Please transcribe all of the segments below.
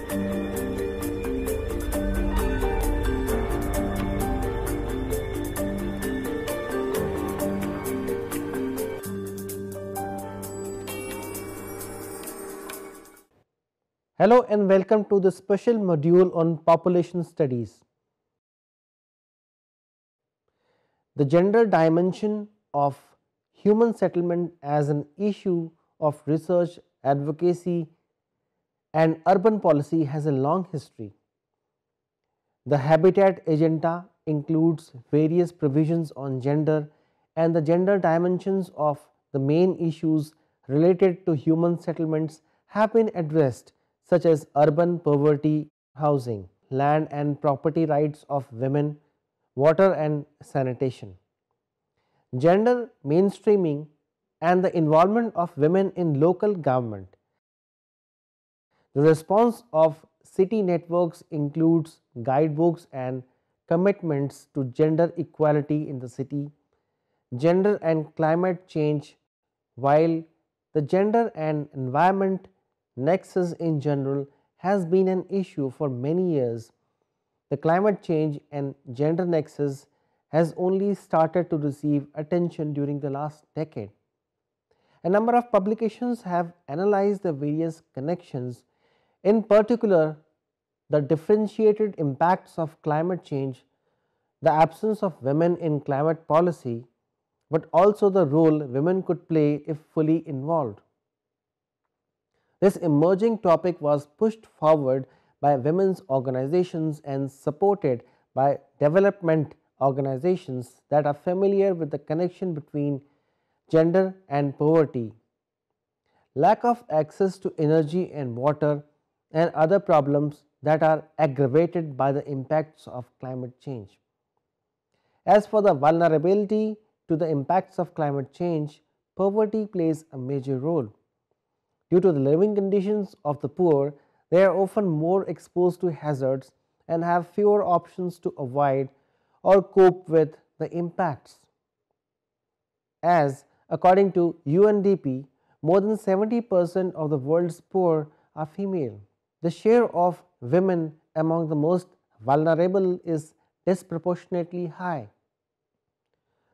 Hello and welcome to the special module on population studies. The gender dimension of human settlement as an issue of research, advocacy and urban policy has a long history. The Habitat Agenda includes various provisions on gender, and the gender dimensions of the main issues related to human settlements have been addressed, such as urban poverty, housing, land and property rights of women, water and sanitation. Gender mainstreaming and the involvement of women in local government. The response of city networks includes guidebooks and commitments to gender equality in the city, gender and climate change. While the gender and environment nexus in general has been an issue for many years, the climate change and gender nexus has only started to receive attention during the last decade. A number of publications have analyzed the various connections, in particular the differentiated impacts of climate change, the absence of women in climate policy, but also the role women could play if fully involved. This emerging topic was pushed forward by women's organizations and supported by development organizations that are familiar with the connection between gender and poverty, lack of access to energy and water, and other problems that are aggravated by the impacts of climate change. As for the vulnerability to the impacts of climate change, poverty plays a major role. Due to the living conditions of the poor, they are often more exposed to hazards and have fewer options to avoid or cope with the impacts. As according to UNDP, more than 70% of the world's poor are female. The share of women among the most vulnerable is disproportionately high.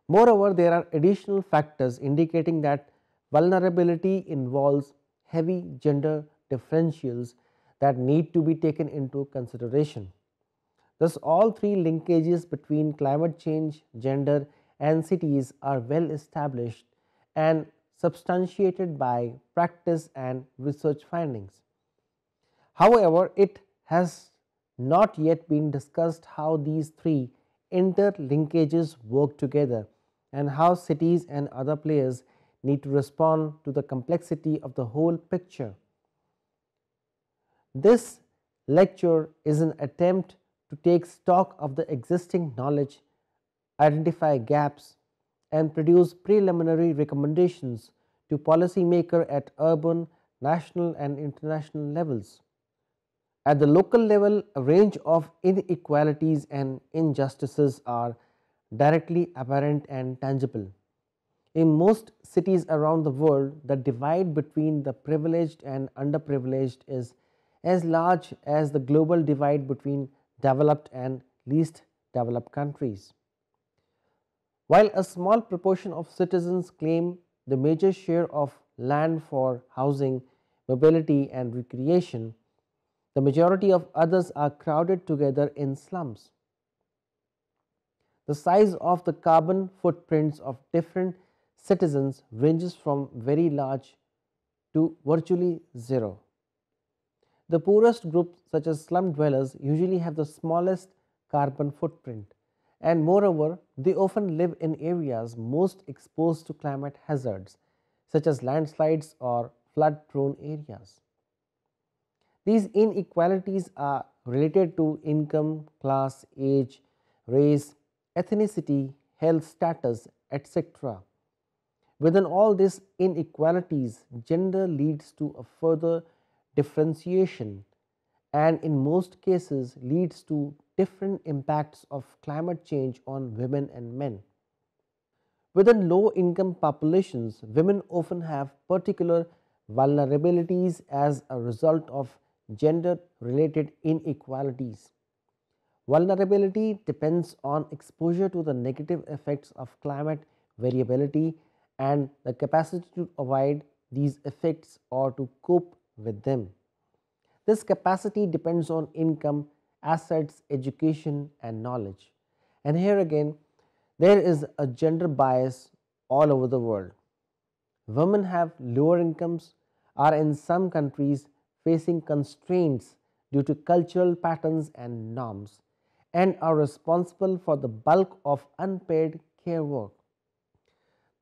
Moreover, there are additional factors indicating that vulnerability involves heavy gender differentials that need to be taken into consideration. Thus, all three linkages between climate change, gender and cities are well established and substantiated by practice and research findings. However, it has not yet been discussed how these three interlinkages work together and how cities and other players need to respond to the complexity of the whole picture. This lecture is an attempt to take stock of the existing knowledge, identify gaps, and produce preliminary recommendations to policymakers at urban, national, and international levels. At the local level, a range of inequalities and injustices are directly apparent and tangible. In most cities around the world, the divide between the privileged and underprivileged is as large as the global divide between developed and least developed countries. While a small proportion of citizens claim the major share of land for housing, mobility and recreation, the majority of others are crowded together in slums. The size of the carbon footprints of different citizens ranges from very large to virtually zero. The poorest groups, such as slum dwellers, usually have the smallest carbon footprint, and moreover, they often live in areas most exposed to climate hazards, such as landslides or flood-prone areas. These inequalities are related to income, class, age, race, ethnicity, health status, etc. Within all these inequalities, gender leads to a further differentiation and in most cases leads to different impacts of climate change on women and men. Within low income populations, women often have particular vulnerabilities as a result of gender related inequalities. Vulnerability depends on exposure to the negative effects of climate variability and the capacity to avoid these effects or to cope with them. This capacity depends on income, assets, education, and knowledge. And here again, there is a gender bias all over the world. Women have lower incomes, are in some countries facing constraints due to cultural patterns and norms, and are responsible for the bulk of unpaid care work.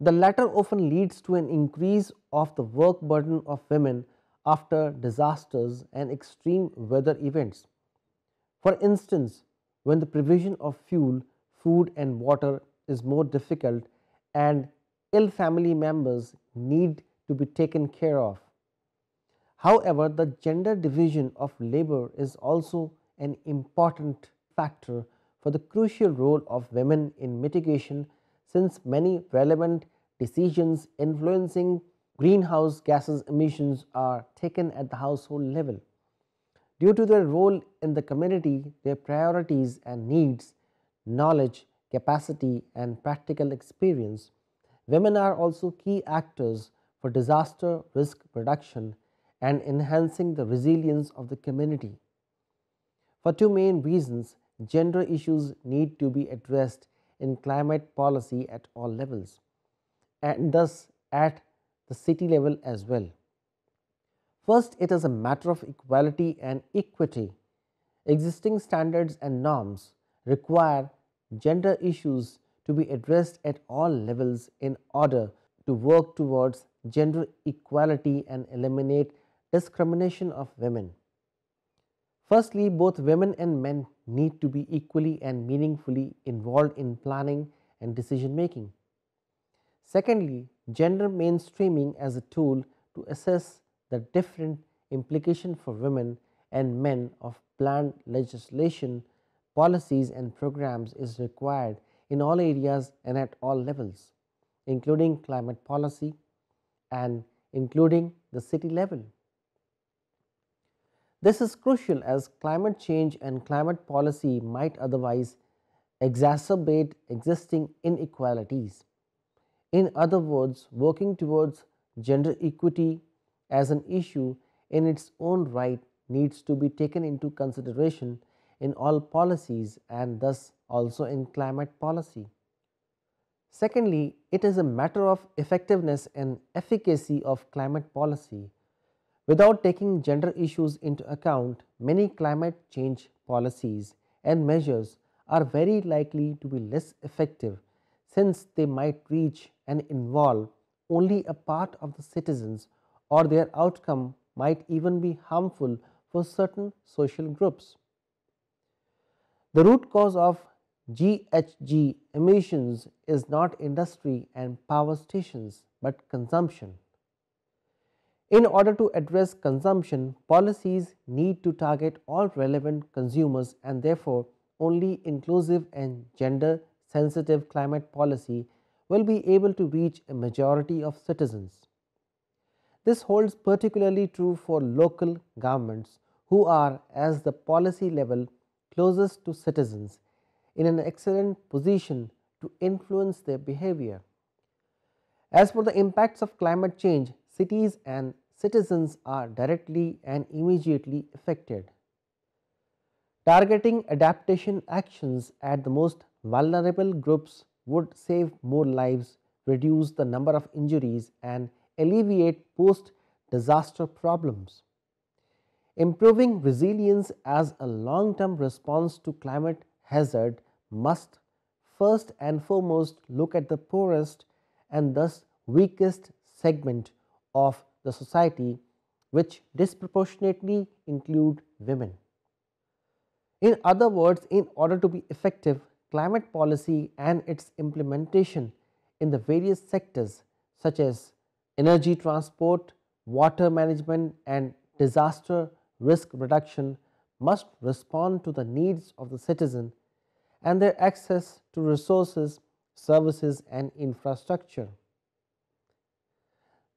The latter often leads to an increase of the work burden of women after disasters and extreme weather events. For instance, when the provision of fuel, food, and water is more difficult and ill family members need to be taken care of. However, the gender division of labor is also an important factor for the crucial role of women in mitigation, since many relevant decisions influencing greenhouse gases emissions are taken at the household level. Due to their role in the community, their priorities and needs, knowledge, capacity, and practical experience, women are also key actors for disaster risk reduction and enhancing the resilience of the community. For two main reasons, gender issues need to be addressed in climate policy at all levels, and thus at the city level as well. First, it is a matter of equality and equity. Existing standards and norms require gender issues to be addressed at all levels in order to work towards gender equality and eliminate discrimination of women. Firstly, both women and men need to be equally and meaningfully involved in planning and decision making. Secondly, gender mainstreaming as a tool to assess the different implications for women and men of planned legislation, policies, and programs is required in all areas and at all levels, including climate policy and including the city level. This is crucial as climate change and climate policy might otherwise exacerbate existing inequalities. In other words, working towards gender equity as an issue in its own right needs to be taken into consideration in all policies and thus also in climate policy. Secondly, it is a matter of effectiveness and efficacy of climate policy. Without taking gender issues into account, many climate change policies and measures are very likely to be less effective, since they might reach and involve only a part of the citizens, or their outcome might even be harmful for certain social groups. The root cause of GHG emissions is not industry and power stations, but consumption. In order to address consumption, policies need to target all relevant consumers, and therefore only inclusive and gender sensitive climate policy will be able to reach a majority of citizens. This holds particularly true for local governments, who are, as the policy level, closest to citizens, in an excellent position to influence their behavior. As for the impacts of climate change, cities and citizens are directly and immediately affected. Targeting adaptation actions at the most vulnerable groups would save more lives, reduce the number of injuries, and alleviate post-disaster problems. Improving resilience as a long-term response to climate hazard must first and foremost look at the poorest and thus weakest segment of the society, which disproportionately include women. In other words, in order to be effective, climate policy and its implementation in the various sectors such as energy transport, water management, and disaster risk reduction must respond to the needs of the citizen and their access to resources, services, and infrastructure.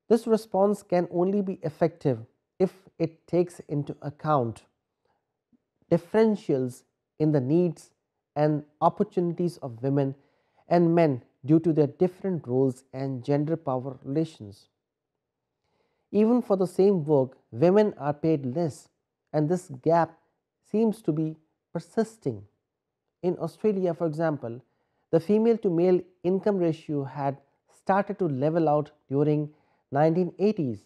This response can only be effective if it takes into account differentials in the needs and opportunities of women and men due to their different roles and gender power relations. Even for the same work, women are paid less, and this gap seems to be persisting. In Australia, for example, the female to male income ratio had started to level out during 1980s,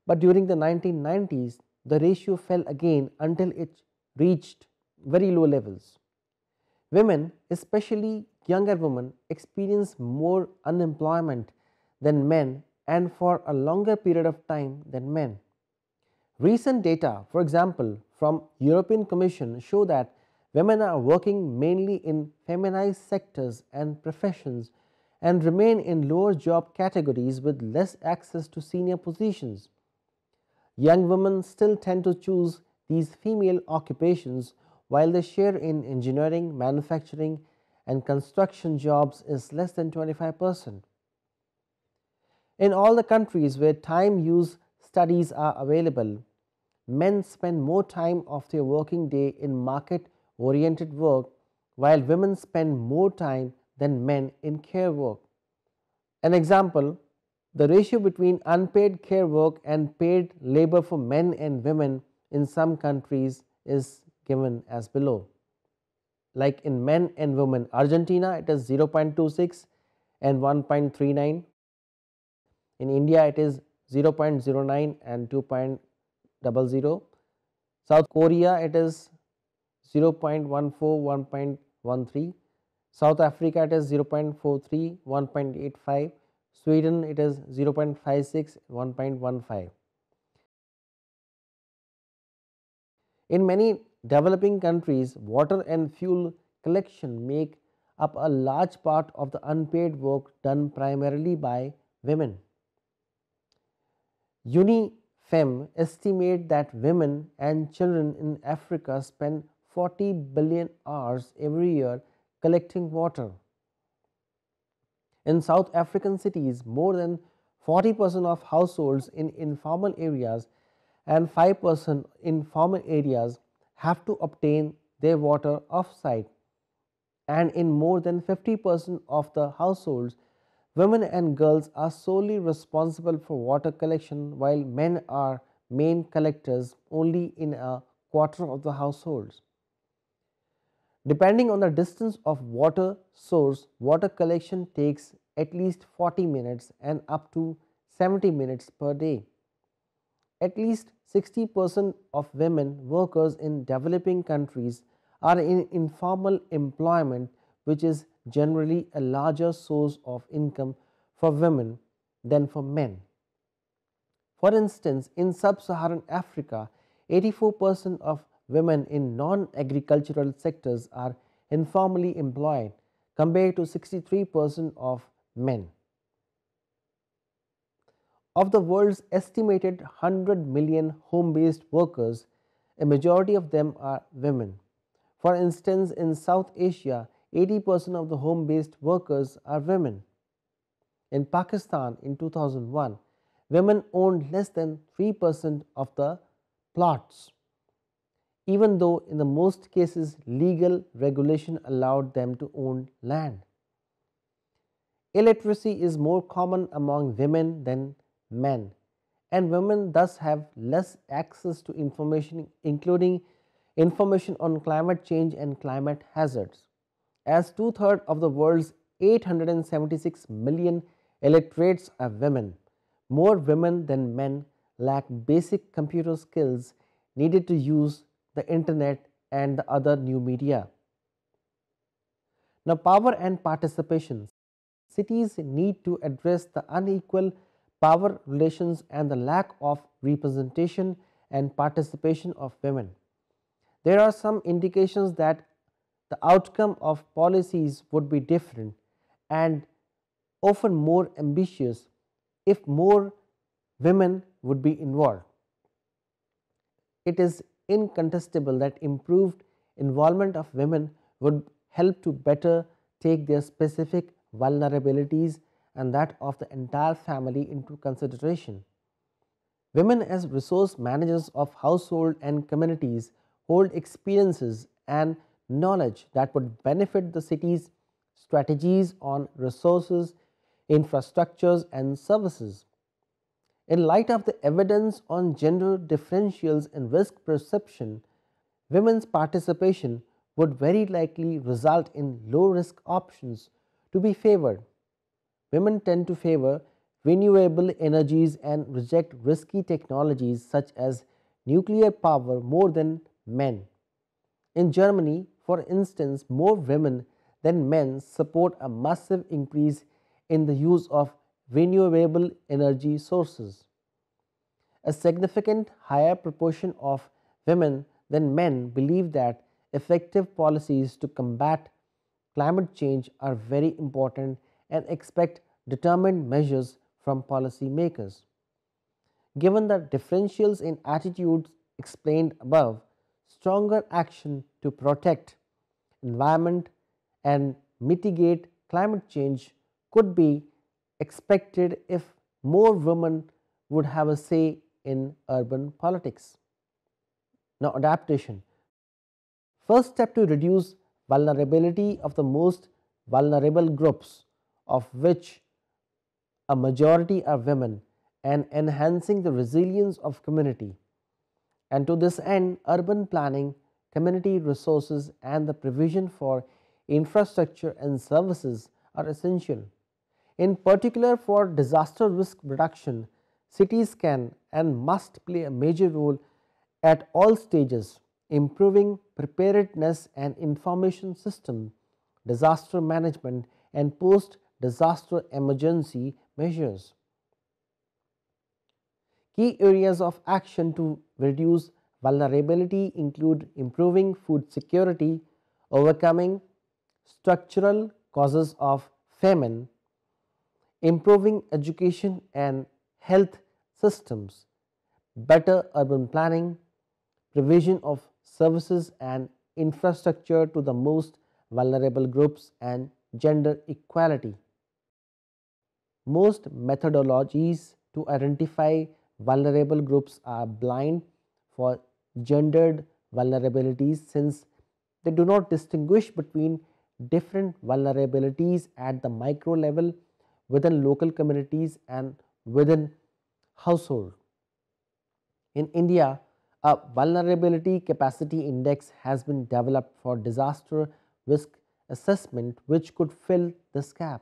but during the 1990s the ratio fell again until it reached very low levels. Women, especially younger women, experience more unemployment than men and for a longer period of time than men. Recent data, for example, from European Commission show that women are working mainly in feminized sectors and professions and remain in lower job categories with less access to senior positions. Young women still tend to choose these female occupations while their share in engineering, manufacturing and construction jobs is less than 25%. In all the countries where time use studies are available, men spend more time of their working day in market oriented work while women spend more time than men in care work. An example, the ratio between unpaid care work and paid labor for men and women in some countries is given as below. Like in men and women, Argentina it is 0.26 and 1.39. In India it is 0.09 and 2.00. South Korea it is 0.14, 1.13. South Africa it is 0.43, 1.85. Sweden it is 0.56, 1.15. In many developing countries, water and fuel collection make up a large part of the unpaid work done primarily by women. UNIFEM estimate that women and children in Africa spend 40 billion hours every year collecting water. In South African cities, more than 40% of households in informal areas and 5% in formal areas have to obtain their water off-site, and in more than 50% of the households, women and girls are solely responsible for water collection while men are main collectors only in a quarter of the households. Depending on the distance of water source, water collection takes at least 40 minutes and up to 70 minutes per day. At least 60% of women workers in developing countries are in informal employment, which is generally a larger source of income for women than for men. For instance, in sub-Saharan Africa, 84% of women in non-agricultural sectors are informally employed compared to 63% of men. Of the world's estimated 100 million home-based workers, a majority of them are women. For instance, in South Asia, 80% of the home-based workers are women. In Pakistan in 2001, women owned less than 3% of the plots, even though in the most cases legal regulation allowed them to own land. Illiteracy is more common among women than men, and women thus have less access to information, including information on climate change and climate hazards. As two-thirds of the world's 876 million illiterates are women, more women than men lack basic computer skills needed to use the internet and the other new media. Now, power and participation. Cities need to address the unequal power relations and the lack of representation and participation of women. There are some indications that the outcome of policies would be different and often more ambitious if more women would be involved. It is incontestable that improved involvement of women would help to better take their specific vulnerabilities and that of the entire family into consideration. Women as resource managers of household and communities hold experiences and knowledge that would benefit the city's strategies on resources, infrastructures, and services. In light of the evidence on gender differentials in risk perception, women's participation would very likely result in low risk options to be favored. Women tend to favor renewable energies and reject risky technologies such as nuclear power more than men. In Germany, for instance, more women than men support a massive increase in the use of renewable energy sources. A significant higher proportion of women than men believe that effective policies to combat climate change are very important and expect determined measures from policymakers. Given the differentials in attitudes explained above, stronger action to protect environment and mitigate climate change could be expected if more women would have a say in urban politics. Now, adaptation. First step to reduce vulnerability of the most vulnerable groups, of which a majority are women, and enhancing the resilience of community. And to this end, urban planning, community resources, and the provision for infrastructure and services are essential. In particular, for disaster risk reduction, cities can and must play a major role at all stages, improving preparedness and information system, disaster management, and post disaster emergency measures. Key areas of action to reduce vulnerability include improving food security, overcoming structural causes of famine, improving education and health systems, better urban planning, provision of services and infrastructure to the most vulnerable groups, and gender equality. Most methodologies to identify vulnerable groups are blind for gendered vulnerabilities, since they do not distinguish between different vulnerabilities at the micro level, within local communities, and within household. In India, a vulnerability capacity index has been developed for disaster risk assessment, which could fill this gap.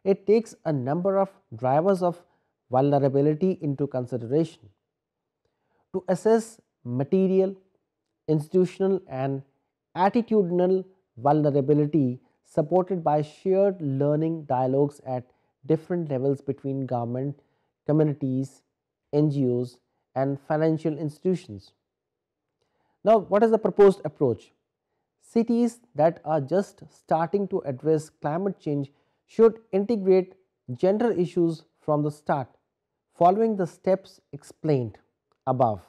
It takes a number of drivers of vulnerability into consideration. To assess material, institutional, and attitudinal vulnerability, supported by shared learning dialogues at different levels between government, communities, NGOs, and financial institutions. Now, what is the proposed approach? Cities that are just starting to address climate change should integrate gender issues from the start, following the steps explained above,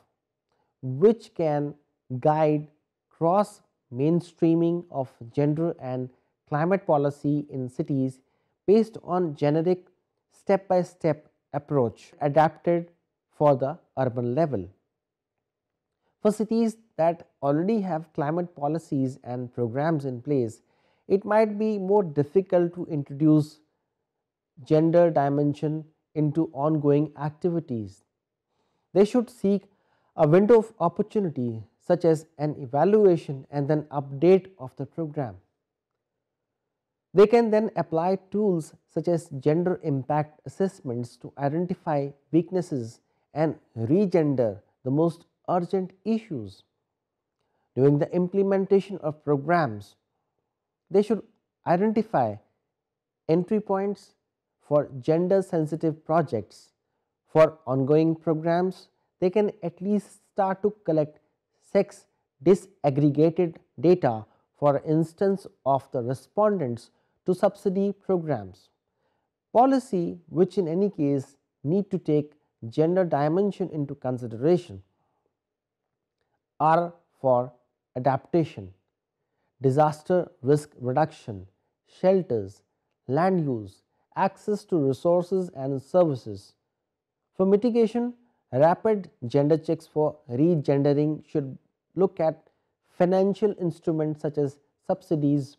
which can guide cross mainstreaming of gender and climate policy in cities based on generic step by step approach adapted for the urban level. For cities that already have climate policies and programs in place, it might be more difficult to introduce gender dimension into ongoing activities. They should seek a window of opportunity, such as an evaluation and then update of the program. They can then apply tools such as gender impact assessments to identify weaknesses and regender the most urgent issues. During the implementation of programs, they should identify entry points for gender sensitive projects. For ongoing programs, they can at least start to collect sex disaggregated data, for instance, of the respondents to subsidy programs. Policy which in any case need to take gender dimension into consideration are for adaptation, disaster risk reduction, shelters, land use, access to resources and services. For mitigation, Rapid gender checks for regendering should look at financial instruments such as subsidies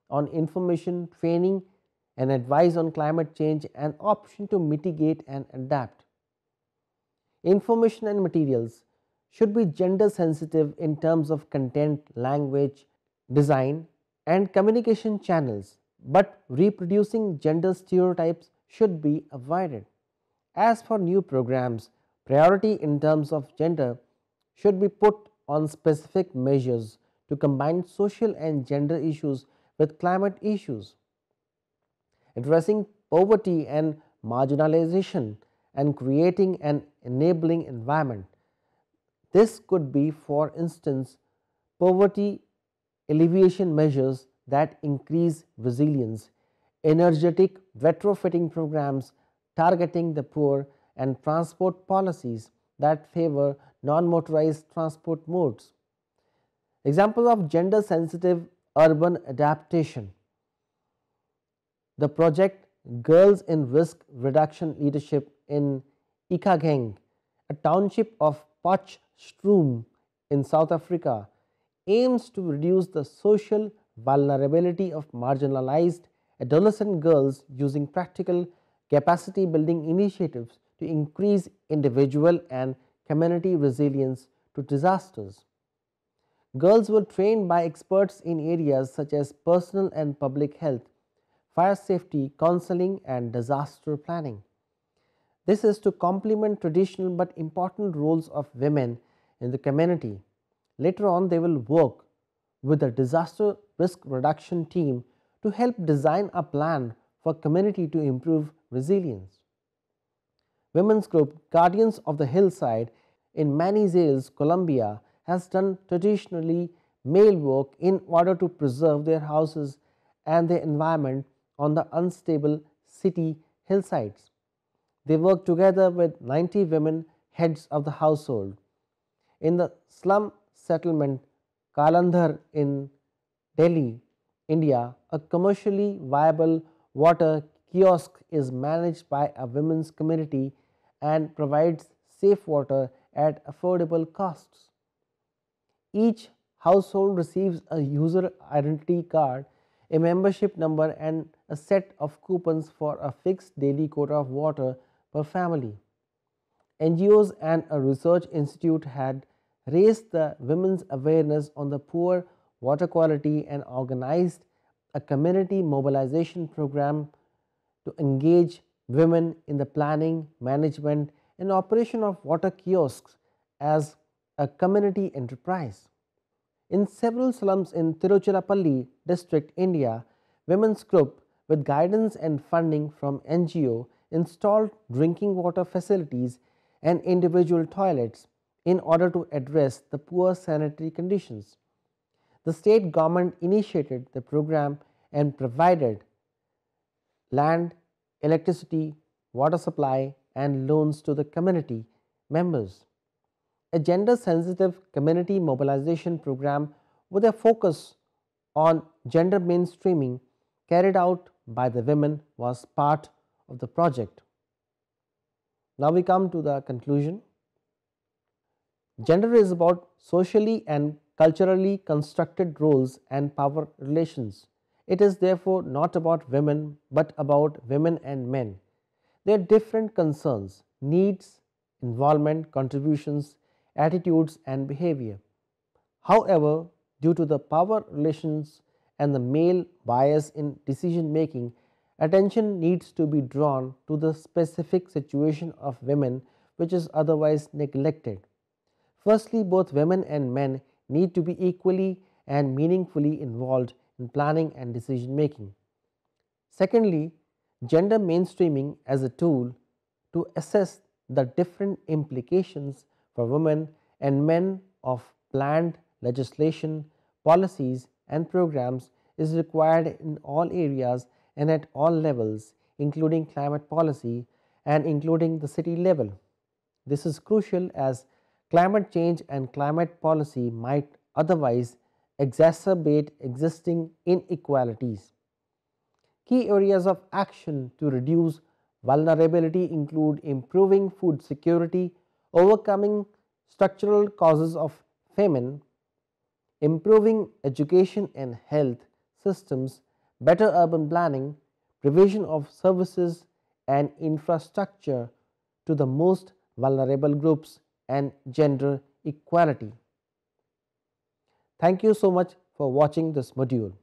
on information, training, and advice on climate change, and option to mitigate and adapt. Information and materials should be gender sensitive in terms of content, language, design, and communication channels, but reproducing gender stereotypes should be avoided. As for new programs, priority in terms of gender should be put on specific measures to combine social and gender issues with climate issues, addressing poverty and marginalization, and creating an enabling environment. This could be, for instance, poverty alleviation measures that increase resilience, energetic retrofitting programs targeting the poor, and transport policies that favor non-motorized transport modes. Example of gender sensitive urban adaptation: the project Girls in Risk Reduction Leadership in Ikageng, a township of Potchefstroom in South Africa, aims to reduce the social vulnerability of marginalized adolescent girls using practical capacity building initiatives to increase individual and community resilience to disasters. Girls were trained by experts in areas such as personal and public health, fire safety, counseling, and disaster planning. This is to complement traditional but important roles of women in the community. Later on, they will work with the disaster risk reduction team to help design a plan for community to improve resilience. Women's group Guardians of the Hillside in Manizales, Colombia has done traditionally male work in order to preserve their houses and their environment on the unstable city hillsides. They work together with 90 women heads of the household. In the slum settlement Kalandhar in Delhi, India, a commercially viable water kiosk is managed by a women's community and provides safe water at affordable costs. Each household receives a user identity card, a membership number, and a set of coupons for a fixed daily quota of water per family. NGOs and a research institute had raised the women's awareness on the poor water quality and organized a community mobilization program to engage women in the planning, management, and operation of water kiosks as a community enterprise. In several slums in Tiruchirappalli district, India, women's group with guidance and funding from NGO installed drinking water facilities and individual toilets in order to address the poor sanitary conditions. The state government initiated the program and provided land, electricity, water supply, and loans to the community members. A gender sensitive community mobilization program with a focus on gender mainstreaming carried out by the women was part of the project. Now we come to the conclusion. Gender is about socially and culturally constructed roles and power relations. It is therefore not about women but about women and men. Their different concerns, needs, involvement, contributions, attitudes, and behavior. However, due to the power relations and the male bias in decision making, attention needs to be drawn to the specific situation of women which is otherwise neglected. Firstly, both women and men need to be equally and meaningfully involved in planning and decision making. Secondly, gender mainstreaming as a tool to assess the different implications for women and men of planned legislation, policies, and programs is required in all areas and at all levels, including climate policy and including the city level. This is crucial as climate change and climate policy might otherwise exacerbate existing inequalities. Key areas of action to reduce vulnerability include improving food security, overcoming structural causes of famine, improving education and health systems, better urban planning, provision of services and infrastructure to the most vulnerable groups, and gender equality. Thank you so much for watching this module.